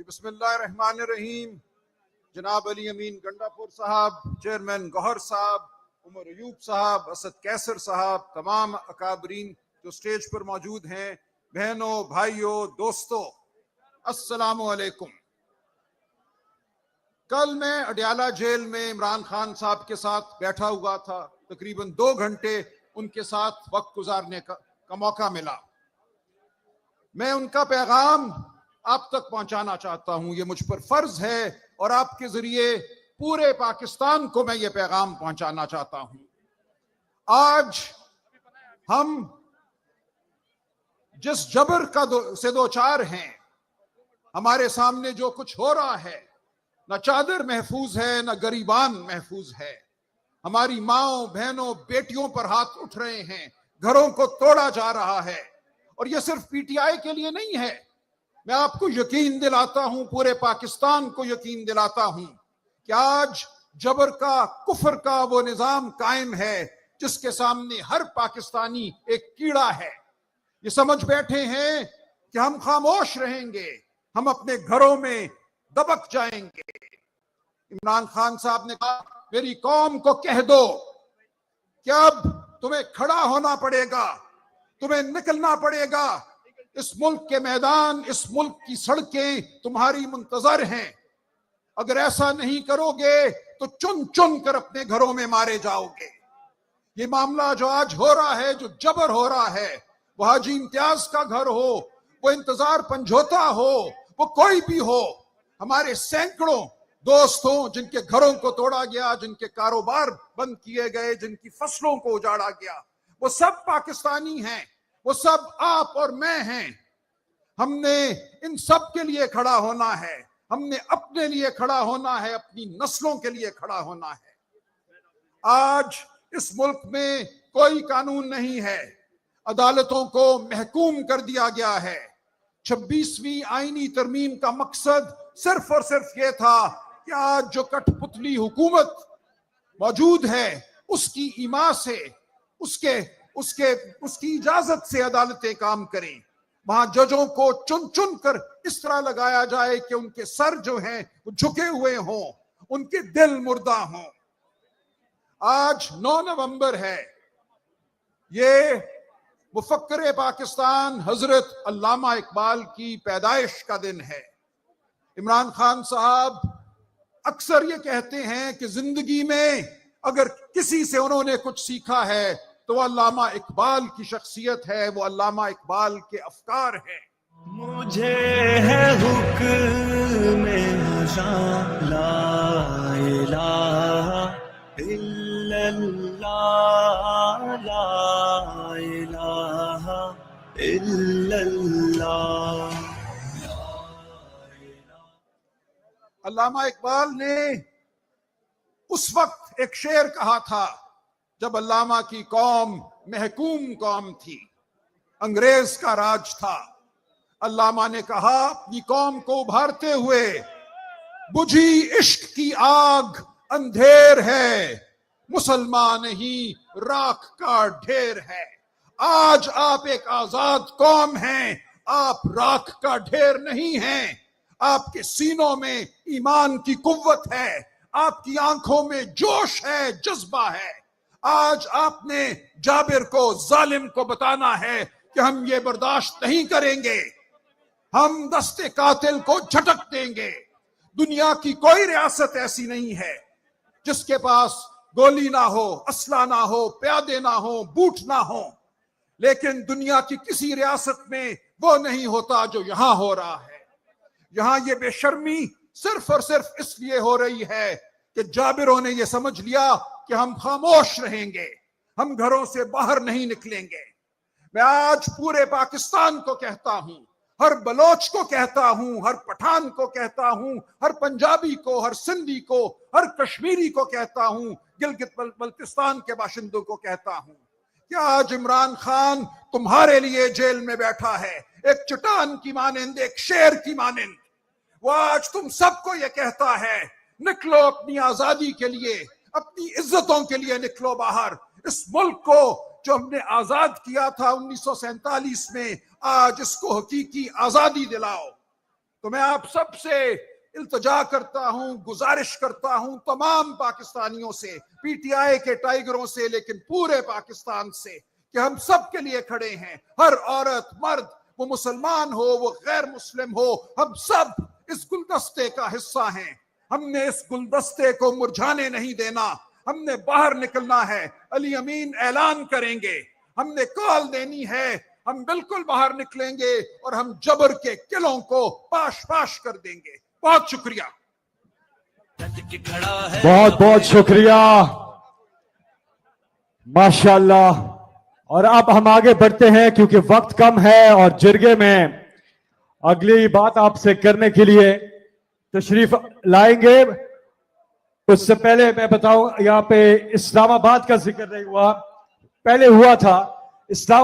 بسم اللہ الرحمن الرحیم. جناب علی امین گنڈاپور صاحب، چیئرمین گوہر صاحب، عمر ایوب صاحب، اسد کیسر صاحب، تمام اکابرین جو سٹیج پر موجود ہیں، بہنوں، بھائیوں، دوستوں، السلام علیکم. کل میں اڈیالہ جیل میں عمران خان صاحب کے ساتھ بیٹھا ہوا تھا. تقریباً 2 گھنٹے ان کے ساتھ وقت گزارنے کا موقع ملا. میں ان کا پیغام آپ تک پہنچانا چاہتا ہوں. یہ مجھ پر فرض ہے اور آپ کے ذریعے پورے پاکستان کو میں یہ پیغام پہنچانا چاہتا ہوں. آج ہم جس جبر سے دوچار ہیں، ہمارے سامنے جو کچھ ہو رہا ہے، نہ چادر محفوظ ہے، نہ گریبان محفوظ ہے. ہماری ماؤں، بہنوں، بیٹیوں پر ہاتھ اٹھ رہے ہیں، گھروں کو توڑا جا رہا ہے. اور یہ صرف پی ٹی آئی کے لیے نہیں ہے. میں آپ کو یقین دلاتا ہوں، پورے پاکستان کو یقین دلاتا ہوں کہ آج جبر کا، کفر کا وہ نظام قائم ہے جس کے سامنے ہر پاکستانی ایک کیڑا ہے. یہ سمجھ بیٹھے ہیں کہ ہم خاموش رہیں گے، ہم اپنے گھروں میں دبک جائیں گے. عمران خان صاحب نے کہا میری قوم کو کہہ دو کہ اب تمہیں کھڑا ہونا پڑے گا، تمہیں نکلنا پڑے گا. اس ملک کے میدان، اس ملک کی سڑکیں تمہاری منتظر ہیں. اگر ایسا نہیں کرو گے تو چن چن کر اپنے گھروں میں مارے جاؤ گے. یہ معاملہ جو آج ہو رہا ہے، جو جبر ہو رہا ہے، وہ حاجی امتیاز کا گھر ہو، وہ انتظار پنجھوتا ہو، وہ کوئی بھی ہو، ہمارے سینکڑوں دوست ہوں جن کے گھروں کو توڑا گیا، جن کے کاروبار بند کیے گئے، جن کی فصلوں کو اجاڑا گیا، وہ سب پاکستانی ہیں، وہ سب آپ اور میں ہیں. ہم نے ان سب کے لیے کھڑا ہونا ہے. ہم نے اپنے لیے کھڑا ہونا ہے، اپنی نسلوں کے لیے کھڑا ہونا ہے. آج اس ملک میں کوئی قانون نہیں ہے. عدالتوں کو محکوم کر دیا گیا ہے. 26ویں آئینی ترمیم کا مقصد صرف اور صرف یہ تھا کہ آج جو کٹھ پتلی حکومت موجود ہے، اس کی ایما سے، اس کی اجازت سے عدالتیں کام کریں. وہاں ججوں کو چن چن کر اس طرح لگایا جائے کہ ان کے سر جو ہیں وہ جھکے ہوئے ہوں، ان کے دل مردہ ہوں. آج 9 نومبر ہے. یہ مفکر پاکستان حضرت علامہ اقبال کی پیدائش کا دن ہے. عمران خان صاحب اکثر یہ کہتے ہیں کہ زندگی میں اگر کسی سے انہوں نے کچھ سیکھا ہے تو وہ علامہ اقبال کی شخصیت ہے، وہ علامہ اقبال کے افکار ہیں. مجھے ہے حکم ازاں لا الہ الا اللہ، لا الہ الا اللہ. علامہ اقبال نے اس وقت ایک شعر کہا تھا جب علامہ کی قوم محکوم قوم تھی، انگریز کا راج تھا. علامہ نے کہا اپنی قوم کو ابھارتے ہوئے، بجھی عشق کی آگ اندھیر ہے، مسلمان نہیں راکھ کا ڈھیر ہے. آج آپ ایک آزاد قوم ہیں، آپ راکھ کا ڈھیر نہیں ہیں. آپ کے سینوں میں ایمان کی قوت ہے، آپ کی آنکھوں میں جوش ہے، جذبہ ہے. آج آپ نے جابر کو، ظالم کو بتانا ہے کہ ہم یہ برداشت نہیں کریں گے، ہم دست قاتل کو جھٹک دیں گے. دنیا کی کوئی ریاست ایسی نہیں ہے جس کے پاس گولی نہ ہو، اسلحہ نہ ہو، پیادے نہ ہو، بوٹ نہ ہو، لیکن دنیا کی کسی ریاست میں وہ نہیں ہوتا جو یہاں ہو رہا ہے. یہاں یہ بے شرمی صرف اور صرف اس لیے ہو رہی ہے کہ جابروں نے یہ سمجھ لیا کہ ہم خاموش رہیں گے، ہم گھروں سے باہر نہیں نکلیں گے. میں آج پورے پاکستان کو کہتا ہوں، ہر بلوچ کو کہتا ہوں، ہر پٹھان کو کہتا ہوں، ہر پنجابی کو، ہر سندھی کو، ہر کشمیری کو کہتا ہوں، گلگت بلتستان کے باشندوں کو کہتا ہوں کہ آج عمران خان تمہارے لیے جیل میں بیٹھا ہے، ایک چٹان کی مانند، ایک شیر کی مانند. وہ آج تم سب کو یہ کہتا ہے نکلو اپنی آزادی کے لیے، اپنی عزتوں کے لیے نکلو باہر. اس ملک کو جو ہم نے آزاد کیا تھا 1947 میں، آج اس کو حقیقی آزادی دلاؤ. تو میں آپ سب سے التجا کرتا ہوں، گزارش کرتا ہوں تمام پاکستانیوں سے، پی ٹی آئی کے ٹائیگروں سے، لیکن پورے پاکستان سے، کہ ہم سب کے لیے کھڑے ہیں. ہر عورت مرد، وہ مسلمان ہو وہ غیر مسلم ہو، ہم سب اس گلدستے کا حصہ ہیں. ہم نے اس گلدستے کو مرجھانے نہیں دینا. ہم نے باہر نکلنا ہے. علی امین اعلان کریں گے، ہم نے کال دینی ہے، ہم بالکل باہر نکلیں گے اور ہم جبر کے قلعوں کو پاش پاش کر دیں گے. بہت شکریہ. بہت بہت شکریہ، ماشاءاللہ. اور اب ہم آگے بڑھتے ہیں کیونکہ وقت کم ہے، اور جرگے میں اگلی بات آپ سے کرنے کے لیے تشریف لائیں گے. اس سے پہلے میں بتاؤں، یہاں پہ اسلام آباد کا ذکر نہیں ہوا، پہلے ہوا تھا. اسلام